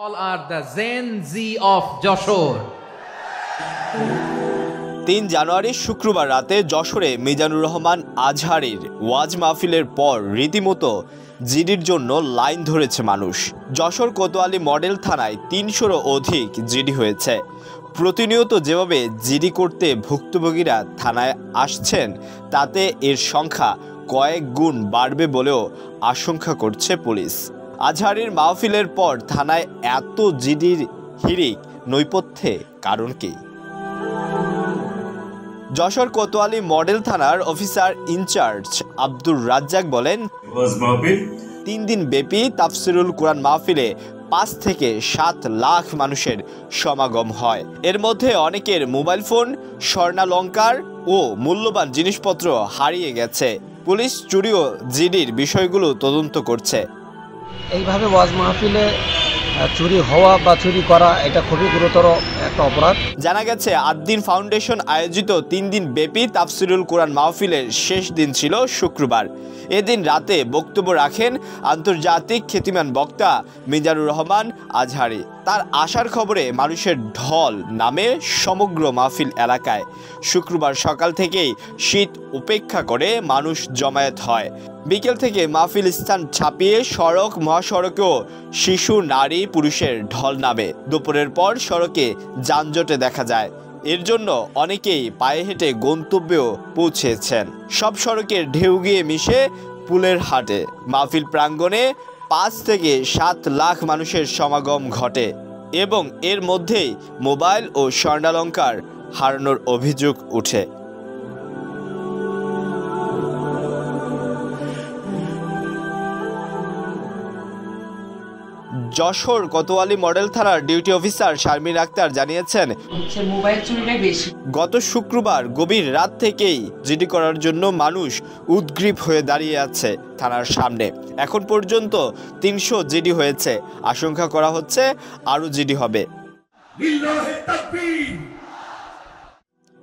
All are the Gen Z of Jessore. ৩ জানুয়ারি শুক্রবার রাতে যশোরে মিজানুর রহমান আজহারীর ওয়াজ মাহফিলের পর রীতিমতো জিডির জন্য লাইন ধরেছে মানুষ। যশোর কোতোয়ালি মডেল থানায় ৩০০রও অধিক জিডি হয়েছে। প্রতিনিয়ত যেভাবে জিডি করতে ভুক্তভোগীরা থানায় আসছেন তাতে এর সংখ্যা কয়েক গুণ বাড়বে বলেও আশঙ্কা করছে পুলিশ। আজহারীর মাহফিলের পর থানায় এত জিডির হিড়িক নৈপথ্যে কারণ কি? যশোর কোতোয়ালি মডেল থানার অফিসার ইনচার্জ আব্দুর রাজ্জাক বলেন, ৩ দিন ব্যাপী তাফসিরুল কুরআন মাহফিলে ৫ থেকে ৭ লাখ মানুষের সমাগম হয়। এর মধ্যে অনেকের মোবাইল ফোন, স্বর্ণালংকার ও মূল্যবান জিনিসপত্র হারিয়ে গেছে। পুলিশ চুরি ও জিডির বিষয়গুলো তদন্ত করছে। এইভাবে ওয়াজ মাহফিলে চুরি হওয়া বা চুরি করা এটা খুবই গুরুতর একটা অপরাধ। জানা গেছে আদ্দিন ফাউন্ডেশন আয়োজিত ৩ দিন ব্যাপী তাফসিরুল কুরআন মাহফিলের শেষ দিন ছিল শুক্রবার। এদিন রাতে বক্তব্য রাখেন আন্তর্জাতিক খ্যাতিমান বক্তা মিজানুর রহমান আজহারী। তার আসার খবরে মানুষের ঢল নামে সমগ্র মাহফিল এলাকায়। শুক্রবার সকাল থেকেই শীত উপেক্ষা করে মানুষ জমায়েত হয়। বিকেল থেকে মাহফিল স্থান ছাপিয়ে সড়ক মহাসড়কেও শিশু, নারী, পুরুষের ঢল নামে। দুপুরের পর সড়কে যানজটে দেখা যায়। এর জন্য অনেকেই পায়ে হেঁটে গন্তব্যেও পৌঁছেছেন। সব সড়কের ঢেউ গিয়ে মিশে পুলের হাটে মাহফিল প্রাঙ্গণে ৫ থেকে ৭ লাখ মানুষের সমাগম ঘটে এবং এর মধ্যেই মোবাইল ও স্বর্ণালংকার হারানোর অভিযোগ উঠে। যশোর কোতোয়ালি মডেল থানার ডিউটি অফিসার শারমিন আক্তার জানিয়েছেন, গত শুক্রবার গভীর রাত থেকেই জিডি করার জন্য মানুষ উদগ্রীব হয়ে দাঁড়িয়ে আছে থানার সামনে। এখন পর্যন্ত ৩০০ জিডি হয়েছে। আশঙ্কা করা হচ্ছে আরও জিডি হবে।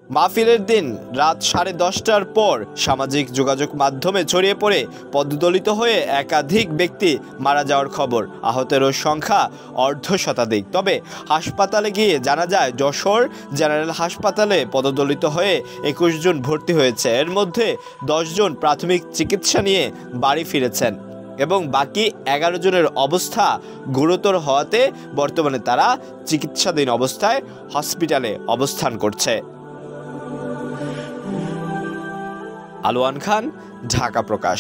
মাহফিলের দিন রাত 10:30টার পর সামাজিক যোগাযোগ মাধ্যমে ছড়িয়ে পড়ে পদদলিত হয়ে একাধিক ব্যক্তি মারা যাওয়ার খবর। আহতেরও সংখ্যা অর্ধশতাধিক। তবে হাসপাতালে গিয়ে জানা যায় যশোর জেনারেল হাসপাতালে পদদলিত হয়ে ২১ জন ভর্তি হয়েছে। এর মধ্যে ১০ জন প্রাথমিক চিকিৎসা নিয়ে বাড়ি ফিরেছেন এবং বাকি ১১ জনের অবস্থা গুরুতর হওয়াতে বর্তমানে তারা চিকিৎসাধীন অবস্থায় হসপিটালে অবস্থান করছে। আলোয়ান খান, ঢাকা প্রকাশ।